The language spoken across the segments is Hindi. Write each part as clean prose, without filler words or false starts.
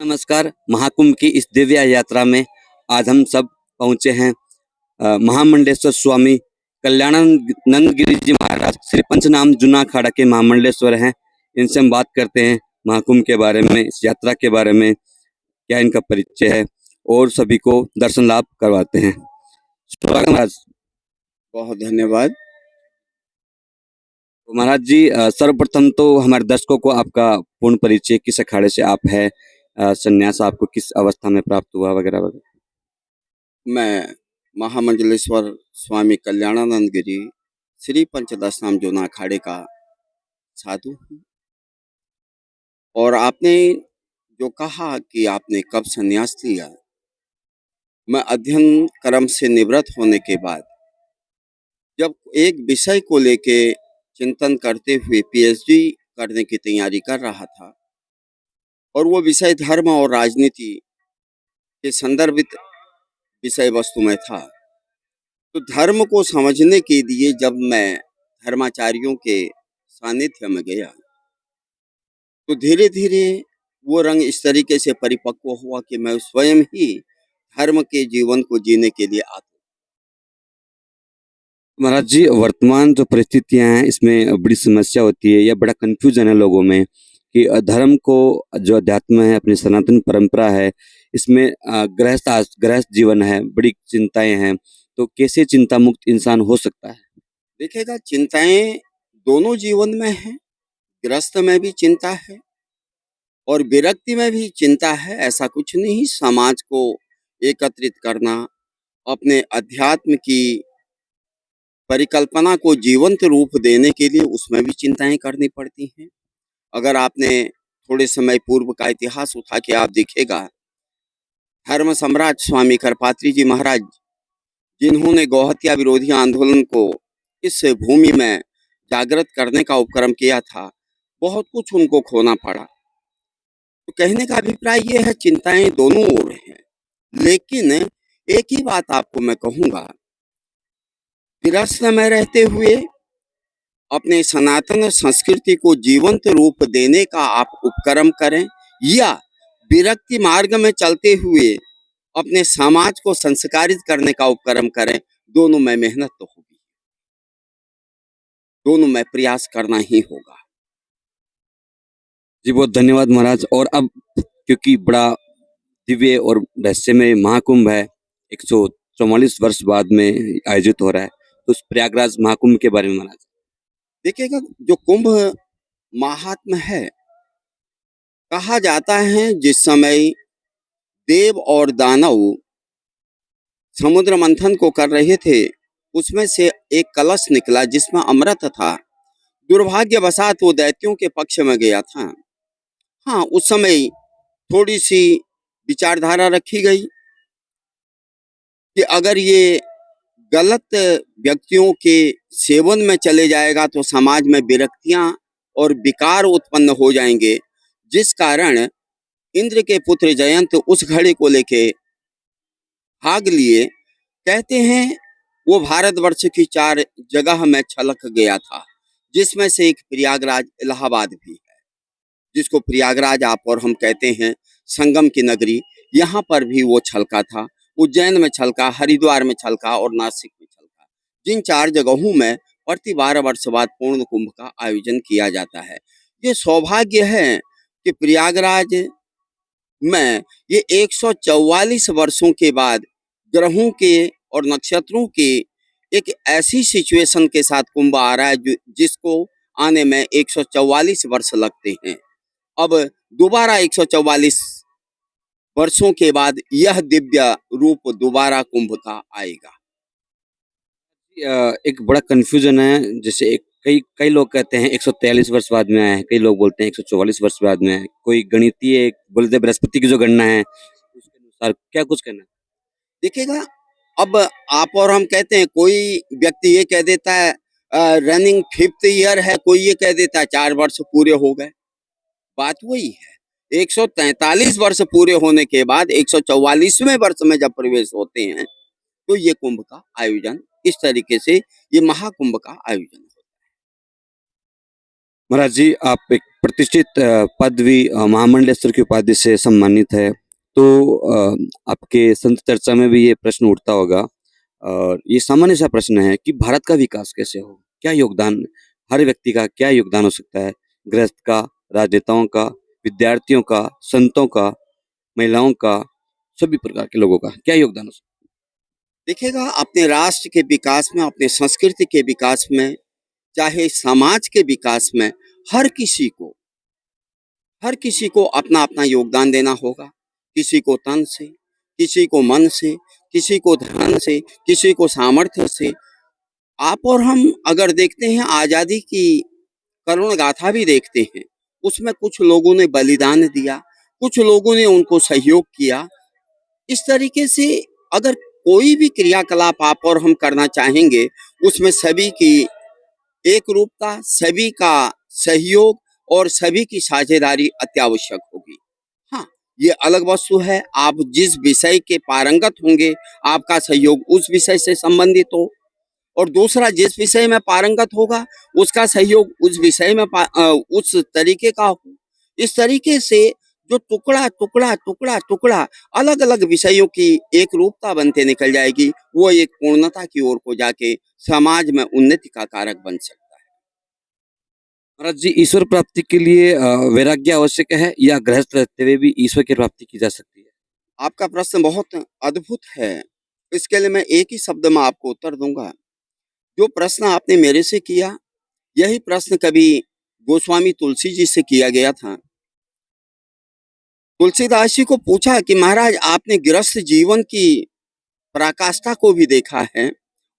नमस्कार। महाकुंभ की इस दिव्य यात्रा में आज हम सब पहुंचे हैं महामंडलेश्वर स्वामी कल्याणानंद गिरी जी महाराज श्री पंचनाम जूना अखाड़ा के महामंडलेश्वर हैं। इनसे हम बात करते हैं महाकुंभ के बारे में, इस यात्रा के बारे में, क्या इनका परिचय है और सभी को दर्शन लाभ करवाते हैं। स्वागत महाराज। बहुत धन्यवाद। तो महाराज जी, सर्वप्रथम तो हमारे दर्शकों को आपका पूर्ण परिचय, किस अखाड़े से आप है, संन्यास आपको किस अवस्था में प्राप्त हुआ, वगैरह वगैरह। मैं महामंडलेश्वर स्वामी कल्याणानंद गिरी श्री पंचदशनाम जूना अखाड़े का साधु हूँ। और आपने जो कहा कि आपने कब संन्यास लिया, मैं अध्ययन क्रम से निवृत्त होने के बाद जब एक विषय को लेके चिंतन करते हुए पीएचडी करने की तैयारी कर रहा था और वो विषय धर्म और राजनीति के संदर्भित विषय वस्तु में था, तो धर्म को समझने के लिए जब मैं धर्माचार्यों के सानिध्य में गया तो धीरे धीरे वो रंग इस तरीके से परिपक्व हुआ कि मैं स्वयं ही धर्म के जीवन को जीने के लिए आता। महाराज जी, वर्तमान जो परिस्थितियां हैं इसमें बड़ी समस्या होती है या बड़ा कंफ्यूजन है लोगों में कि धर्म को, जो अध्यात्म है, अपनी सनातन परंपरा है, इसमें गृहस्थ जीवन है, बड़ी चिंताएं हैं। तो कैसे चिंता मुक्त इंसान हो सकता है? देखिएगा, चिंताएं दोनों जीवन में हैं। गृहस्थ में भी चिंता है और विरक्ति में भी चिंता है। ऐसा कुछ नहीं। समाज को एकत्रित करना, अपने अध्यात्म की परिकल्पना को जीवंत रूप देने के लिए उसमें भी चिंताएं करनी पड़ती हैं। अगर आपने थोड़े समय पूर्व का इतिहास उठा के आप देखेगा, धर्म सम्राट स्वामी करपात्री जी महाराज, जिन्होंने गौहत्या विरोधी आंदोलन को इस भूमि में जागृत करने का उपक्रम किया था, बहुत कुछ उनको खोना पड़ा। तो कहने का अभिप्राय यह है, चिंताएं दोनों ओर हैं। लेकिन एक ही बात आपको मैं कहूंगा, गृहस्थ में रहते हुए अपने सनातन संस्कृति को जीवंत रूप देने का आप उपक्रम करें या विरक्ति मार्ग में चलते हुए अपने समाज को संस्कारित करने का उपक्रम करें, दोनों में मेहनत तो होगी, दोनों में प्रयास करना ही होगा। जी, बहुत धन्यवाद महाराज। और अब क्योंकि बड़ा दिव्य और रहस्यमय महाकुंभ है, 144 वर्ष बाद में आयोजित हो रहा है, तो उस प्रयागराज महाकुंभ के बारे में महाराज। देखिएगा, जो कुंभ महात्म है, कहा जाता है जिस समय देव और दानव समुद्र मंथन को कर रहे थे, उसमें से एक कलश निकला जिसमें अमृत था। दुर्भाग्यवशात वो दैत्यों के पक्ष में गया था। हाँ, उस समय थोड़ी सी विचारधारा रखी गई कि अगर ये गलत व्यक्तियों के सेवन में चले जाएगा तो समाज में विरक्तियां और विकार उत्पन्न हो जाएंगे, जिस कारण इंद्र के पुत्र जयंत उस घड़े को लेके भाग लिए। कहते हैं वो भारतवर्ष की 4 जगह में छलक गया था, जिसमें से एक प्रयागराज इलाहाबाद भी है, जिसको प्रयागराज आप और हम कहते हैं संगम की नगरी। यहाँ पर भी वो छलका था, उज्जैन में छलका, हरिद्वार में छलका और नासिक में छलका। जिन 4 जगहों में प्रति 12 वर्ष बाद पूर्ण कुंभ का आयोजन किया जाता है। ये सौभाग्य है कि प्रयागराज में ये 144 वर्षों के बाद ग्रहों के और नक्षत्रों के एक ऐसी सिचुएशन के साथ कुंभ आ रहा है जिसको आने में 144 वर्ष लगते हैं। अब दोबारा 144 वर्षों के बाद यह दिव्य रूप दोबारा कुंभ का आएगा। एक बड़ा कंफ्यूजन है, जैसे कई लोग कहते हैं 143 वर्ष बाद में आए हैं, कई लोग बोलते हैं 144 वर्ष बाद में आए। कोई गणितीय बोलते बृहस्पति की जो गणना है उसके अनुसार क्या कुछ कहना है? देखिएगा, अब आप और हम कहते हैं, कोई व्यक्ति ये कह देता है रनिंग 5th ईयर है, कोई ये कह देता है 4 वर्ष पूरे हो गए। बात वही है, 143 वर्ष पूरे होने के बाद 144वें वर्ष में जब प्रवेश होते हैं तो ये कुंभ का आयोजन, इस तरीके से ये महाकुंभ का आयोजन होता है। महाराज जी, आप एक प्रतिष्ठित पदवी महामंडलेश्वर की उपाधि से सम्मानित है। तो आपके संत चर्चा में भी ये प्रश्न उठता होगा और ये सामान्य सा प्रश्न है कि भारत का विकास कैसे हो? क्या योगदान हर व्यक्ति का क्या योगदान हो सकता है? गृहस्थ का, राजनेताओं का, विद्यार्थियों का, संतों का, महिलाओं का, सभी प्रकार के लोगों का क्या योगदान हो सकता देखिएगा, अपने राष्ट्र के विकास में, अपने संस्कृति के विकास में, चाहे समाज के विकास में, हर किसी को हर किसी को अपना अपना योगदान देना होगा। किसी को तन से, किसी को मन से, किसी को धन से, किसी को सामर्थ्य से। आप और हम अगर देखते हैं, आज़ादी की करुण गाथा भी देखते हैं, उसमें कुछ लोगों ने बलिदान दिया, कुछ लोगों ने उनको सहयोग किया। इस तरीके से अगर कोई भी क्रियाकलाप आप और हम करना चाहेंगे, उसमें सभी की एकरूपता, सभी का सहयोग और सभी की साझेदारी अत्यावश्यक होगी। हाँ, ये अलग वस्तु है, आप जिस विषय के पारंगत होंगे, आपका सहयोग उस विषय से संबंधित हो, और दूसरा जिस विषय में पारंगत होगा, उसका सहयोग उस विषय में उस तरीके का हो। इस तरीके से जो टुकड़ा, टुकड़ा, टुकड़ा, टुकड़ा अलग-अलग विषयों की एक रूपता बनते निकल जाएगी, वो एक पूर्णता की ओर को जाके समाज में उन्नति का कारक बन सकता है। महाराज जी, ईश्वर प्राप्ति के लिए वैराग्य आवश्यक है या गृहस्थ रहते हुए भी ईश्वर की प्राप्ति की जा सकती है? आपका प्रश्न बहुत अद्भुत है। इसके लिए मैं एक ही शब्द में आपको उत्तर दूँगा। जो प्रश्न आपने मेरे से किया, यही प्रश्न कभी गोस्वामी तुलसी जी से किया गया था। तुलसीदास जी को पूछा कि महाराज, आपने गृहस्थ जीवन की पराकाष्ठा को भी देखा है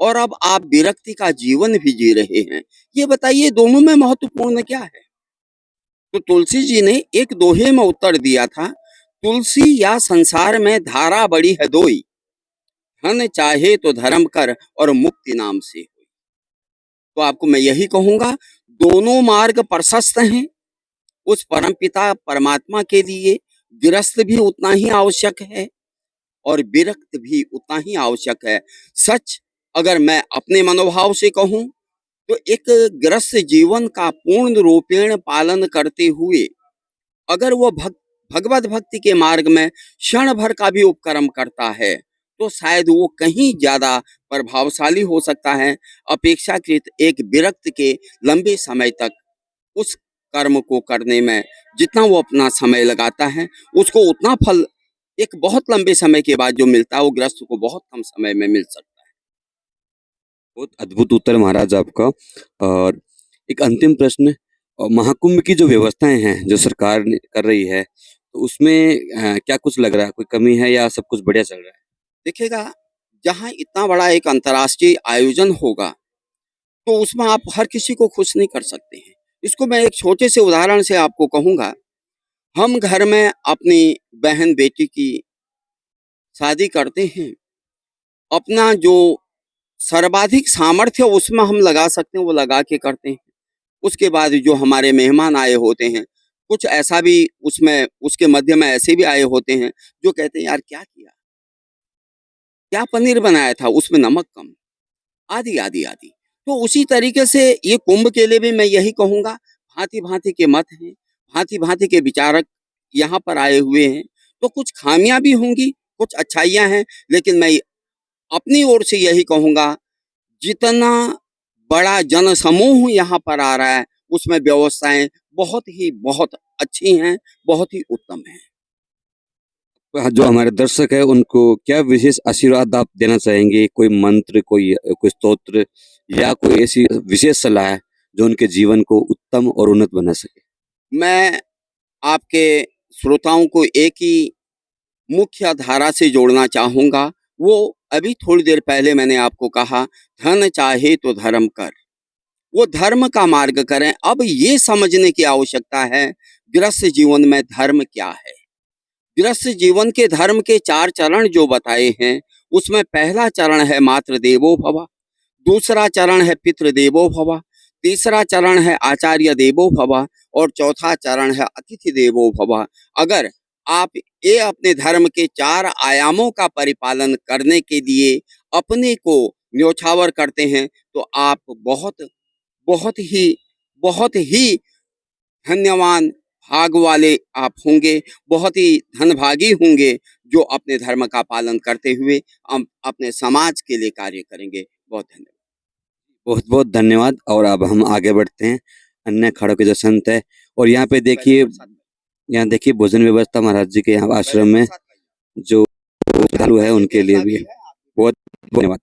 और अब आप विरक्ति का जीवन भी जी रहे हैं। ये बताइए, दोनों में महत्वपूर्ण क्या है? तो तुलसी जी ने एक दोहे में उत्तर दिया था, तुलसी या संसार में धारा बड़ी है दोई, धन चाहे तो धर्म कर और मुक्ति नाम से होई। तो आपको मैं यही कहूंगा, दोनों मार्ग प्रशस्त हैं। उस परमपिता परमात्मा के लिए गृहस्थ भी उतना ही आवश्यक है और विरक्त भी उतना ही आवश्यक है। सच अगर मैं अपने मनोभाव से कहूं, तो एक गृहस्थ जीवन का पूर्ण रूपेण पालन करते हुए अगर वो भगवत भक्ति के मार्ग में क्षण भर का भी उपक्रम करता है, तो शायद वो कहीं ज्यादा प्रभावशाली हो सकता है अपेक्षाकृत एक विरक्त के लंबे समय तक उस कर्म को करने में। जितना वो अपना समय लगाता है, उसको उतना फल एक बहुत लंबे समय के बाद जो मिलता है, वो गृहस्थ को बहुत कम समय में मिल सकता है। बहुत अद्भुत उत्तर महाराज आपका। और एक अंतिम प्रश्न, महाकुंभ की जो व्यवस्थाएं हैं जो सरकार कर रही है, तो उसमें क्या कुछ लग रहा है, कोई कमी है या सब कुछ बढ़िया चल रहा है? देखिएगा, जहाँ इतना बड़ा एक अंतर्राष्ट्रीय आयोजन होगा, तो उसमें आप हर किसी को खुश नहीं कर सकते हैं। इसको मैं एक छोटे से उदाहरण से आपको कहूँगा। हम घर में अपनी बहन बेटी की शादी करते हैं, अपना जो सर्वाधिक सामर्थ्य उसमें हम लगा सकते हैं, वो लगा के करते हैं। उसके बाद जो हमारे मेहमान आए होते हैं, कुछ ऐसा भी उसमें उसके मध्य में ऐसे भी आए होते हैं, जो कहते हैं, यार क्या किया? क्या पनीर बनाया था? उसमें नमक कम। आदि, आदि, आदि। तो उसी तरीके से ये कुंभ के लिए भी मैं यही कहूँगा, भाँति-भाँति के मत हैं, भाँति-भाँति के विचारक यहाँ पर आए हुए हैं, तो कुछ खामियाँ भी होंगी, कुछ अच्छाइयाँ हैं, लेकिन मैं अपनी ओर से यही कहूँगा, जितना बड़ा जनसमूह यहाँ पर आ रहा है, उसमें व्यवस्थाएँ बहुत अच्छी हैं, बहुत ही उत्तम हैं। जो हमारे दर्शक है उनको क्या विशेष आशीर्वाद आप देना चाहेंगे? कोई मंत्र, कोई स्तोत्र या कोई ऐसी विशेष सलाह है जो उनके जीवन को उत्तम और उन्नत बना सके? मैं आपके श्रोताओं को एक ही मुख्य धारा से जोड़ना चाहूँगा। वो अभी थोड़ी देर पहले मैंने आपको कहा, धन चाहे तो धर्म कर। वो धर्म का मार्ग करें। अब ये समझने की आवश्यकता है, गृहस्थ जीवन में धर्म क्या है? गृहस्थ जीवन के धर्म के 4 चरण जो बताए हैं, उसमें पहला चरण है मातृ देवो भव, दूसरा चरण है पितृ देवो भव, तीसरा चरण है आचार्य देवो भव और चौथा चरण है अतिथि देवो भव। अगर आप ये अपने धर्म के 4 आयामों का परिपालन करने के लिए अपने को न्योछावर करते हैं, तो आप बहुत बहुत ही धन्यवान भाग वाले आप होंगे, बहुत ही धनभागी होंगे जो अपने धर्म का पालन करते हुए अपने समाज के लिए कार्य करेंगे। बहुत धन्यवाद। बहुत बहुत धन्यवाद। और अब हम आगे बढ़ते हैं अन्य अखाड़ों के जो संत है, और यहाँ पे देखिए, यहाँ देखिए भोजन व्यवस्था महाराज जी के यहाँ आश्रम में जो श्रद्धालु है उनके लिए भी है। बहुत धन्यवाद।